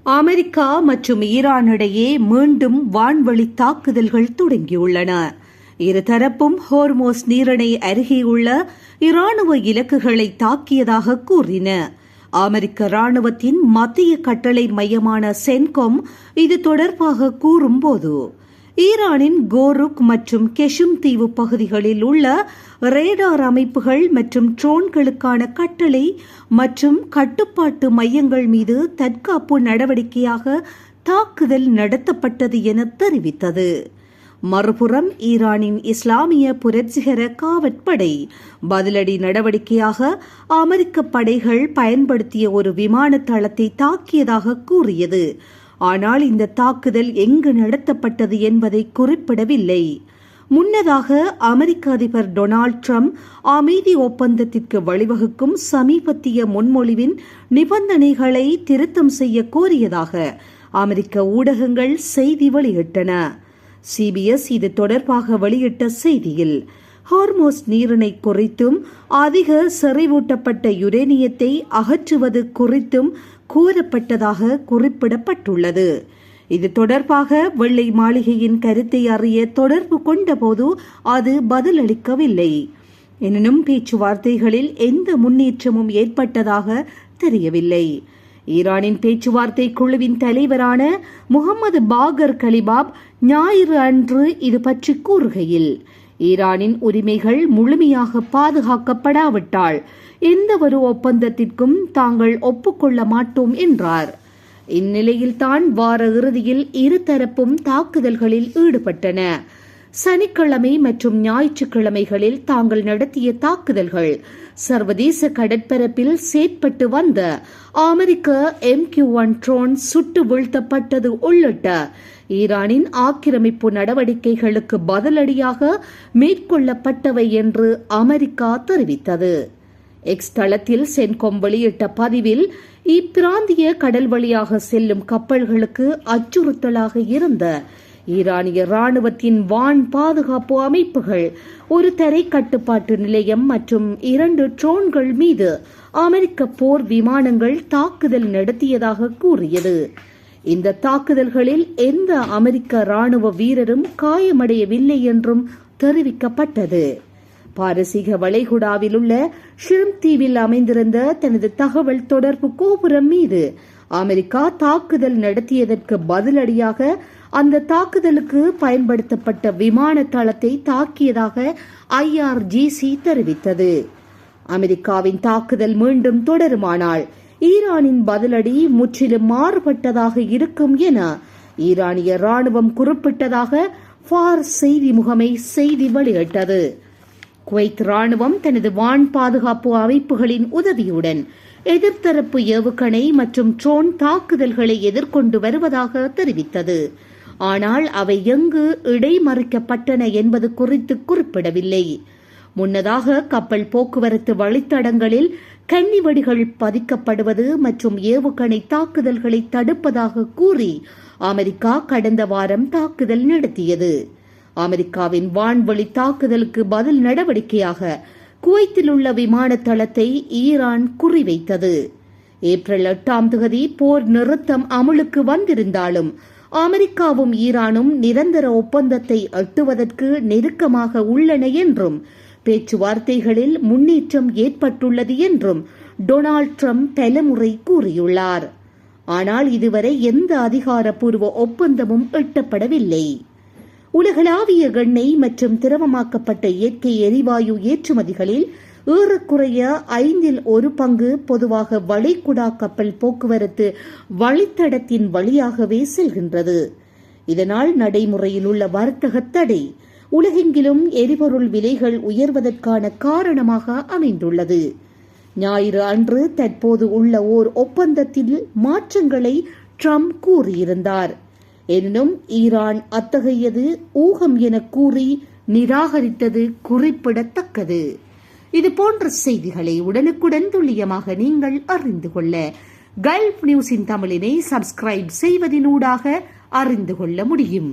America மற்றும் Iran இடையே மீண்டும் வான்வழி தாக்குதல்கள் தொடங்கியுள்ளன. இருதரப்பும் ஹோர்மோஸ் நீரிணை அருகேயுள்ள இராணுவ இலக்குகளை தாக்கியதாக கூறின. அமெரிக்க ராணுவத்தின் மத்திய கட்டளை மையமான சென்கோம் இது தொடர்பாக கூறும்போது, ஈரானின் கோருக் மற்றும் கெஷும் தீவு பகுதிகளில் உள்ள ரேடார் அமைப்புகள் மற்றும் ட்ரோன்களுக்கான கட்டளை மற்றும் கட்டுப்பாட்டு மையங்கள் மீது தற்காப்பு நடவடிக்கையாக தாக்குதல் நடத்தப்பட்டது என தெரிவித்தது. மறுபுறம் ஈரானின் இஸ்லாமிய புரட்சிகர காவற்படை பதிலடி நடவடிக்கையாக அமெரிக்க படைகள் பயன்படுத்திய ஒரு விமான தளத்தை தாக்கியதாக கூறியது. ஆனால் இந்த தாக்குதல் எங்கு நடத்தப்பட்டது என்பதை குறிப்பிடவில்லை. முன்னதாக அமெரிக்க அதிபர் டொனால்ட் ட்ரம்ப் அமைதி ஒப்பந்தத்திற்கு வழிவகுக்கும் சமீபத்திய முன்மொழிவின் நிபந்தனைகளை திருத்தம் செய்ய கோரியதாக அமெரிக்க ஊடகங்கள் செய்தி வெளியிட்டன. CBS இது தொடர்பாக வெளியிட்ட செய்தியில், ஹார்மோஸ் நீரிணை குறித்தும் அதிக செறிவூட்டப்பட்ட யுரேனியத்தை அகற்றுவது குறித்தும் கூறப்பட்டதாக குறிப்பிடப்பட்டுள்ளது. இது தொடர்பாக வெள்ளை மாளிகையின் கருத்தை அறிய தொடர்பு கொண்டபோது அது பதிலளிக்கவில்லை. எனினும் பேச்சுவார்த்தைகளில் எந்த முன்னேற்றமும் ஏற்பட்டதாக தெரியவில்லை. ஈரானின் பேச்சுவார்த்தை குழுவின் தலைவரான முகமது பாகர் கலிபாப் ஞாயிறு அன்று இது பற்றி கூறுகையில், ஈரானின் உரிமைகள் முழுமையாக பாதுகாக்கப்படாவிட்டால் எந்தவொரு ஒப்பந்தத்திற்கும் தாங்கள் ஒப்புக்கொள்ள மாட்டோம் என்றார். இந்நிலையில்தான் வார இறுதியில் இருதரப்பும் தாக்குதல்களில் ஈடுபட்டன. சனிக்கிழமை மற்றும் ஞாயிற்றுக்கிழமைகளில் தாங்கள் நடத்திய தாக்குதல்கள் சர்வதேச கடற்பரப்பில் செயற்பட்டு வந்த அமெரிக்க MQ-1 ட்ரோன் சுட்டு வீழ்த்தப்பட்டது உள்ளிட்ட ஈரானின் ஆக்கிரமிப்பு நடவடிக்கைகளுக்கு பதிலடியாக மேற்கொள்ளப்பட்டவை என்று அமெரிக்கா தெரிவித்தது. எக்ஸ் தளத்தில் சென்கோம் வெளியிட்ட பதிவில், இப்பிராந்திய கடல் வழியாக செல்லும் கப்பல்களுக்கு அச்சுறுத்தலாக இருந்த ஈரானிய ராணுவத்தின் வான் பாதுகாப்பு அமைப்புகள், ஒரு தரை கட்டுப்பாட்டு நிலையம் மற்றும் 2 ட்ரோன்கள் மீது அமெரிக்க போர் விமானங்கள் தாக்குதல் நடத்தியதாக கூறியது. இந்த தாக்குதல்களில் எந்த அமெரிக்க ராணுவ வீரரும் காயமடையவில்லை என்றும் தெரிவிக்கப்பட்டது. பாரசீக வளைகுடாவில் உள்ள ஷிரிம் தீவில் அமைந்திருந்த தனது தகவல் தொடர்பு கோபுரம் மீது அமெரிக்கா தாக்குதல் நடத்தியதற்கு பதிலடியாக அந்த தாக்குதலுக்கு பயன்படுத்தப்பட்ட விமான தளத்தை தாக்கியதாக IRGC தெரிவித்தது. அமெரிக்காவின் தாக்குதல் மீண்டும் தொடருமானால் ஈரானின் பதிலடி முற்றிலும் மாறுபட்டதாக இருக்கும் என ஈரானிய ராணுவம் குறிப்பிட்டதாக ஃபார்ஸ் செய்தி முகமை செய்தி வெளியிட்டது. குவைத் ராணுவம் தனது வான் பாதுகாப்பு அமைப்புகளின் உதவியுடன் எதிர்த்தரப்பு ஏவுகணை மற்றும் ட்ரோன் தாக்குதல்களை எதிர்கொண்டு வருவதாக தெரிவித்தது. ஆனால் அவை எங்கு இடைமறிக்கப்பட்டன என்பது குறித்து குறிப்பிடவில்லை. முன்னதாக கப்பல் போக்குவரத்து வழித்தடங்களில் கன்னிவெடிகள் பதிக்கப்படுவது மற்றும் ஏவுகணை தாக்குதல்களை தடுப்பதாக கூறி அமெரிக்கா கடந்த வாரம் தாக்குதல் நடத்தியது. அமெரிக்காவின் வான்வழி தாக்குதலுக்கு பதில் நடவடிக்கையாக குவைத்தில் உள்ள விமான தளத்தை ஈரான் குறிவைத்தது. ஏப்ரல் 8ஆம் தேதி போர் நிறுத்தம் அமலுக்கு வந்திருந்தாலும் அமெரிக்காவும் ஈரானும் நிரந்தர ஒப்பந்தத்தை எட்டுவதற்கு நெருக்கமாக உள்ளன என்றும் பேச்சுவார்த்தைகளில் முன்னேற்றம் ஏற்பட்டுள்ளது என்றும் டொனால்ட் ட்ரம்ப் பலமுறை கூறியுள்ளார். ஆனால் இதுவரை எந்த அதிகாரப்பூர்வ ஒப்பந்தமும் எட்டப்படவில்லை. உலகளாவிய எண்ணெய் மற்றும் திரவமாக்கப்பட்ட இயற்கை எரிவாயு ஏற்றுமதிகளில் ஏறக்குறைய 1/5 பொதுவாக வளைகுடா கப்பல் போக்குவரத்து வழித்தடத்தின் வழியாகவே செல்கின்றது. இதனால் நடைமுறையில் உள்ள வர்த்தக தடை உலகெங்கிலும் எரிபொருள் விலைகள் உயர்வதற்கான காரணமாக அமைந்துள்ளது. ஞாயிறு அன்று தற்போது உள்ள ஓர் ஒப்பந்தத்தில் மாற்றங்களை ட்ரம்ப் கூறியிருந்தார். எனினும் ஈரான் அத்தகையது ஊகம் என கூறி நிராகரித்தது குறிப்பிடத்தக்கது. இதுபோன்ற செய்திகளை உடனுக்குடன் துல்லியமாக நீங்கள் அறிந்து கொள்ள கல்ஃப் நியூஸின் தமிழினை சப்ஸ்கிரைப் செய்வதனூடாக அறிந்து கொள்ள முடியும்.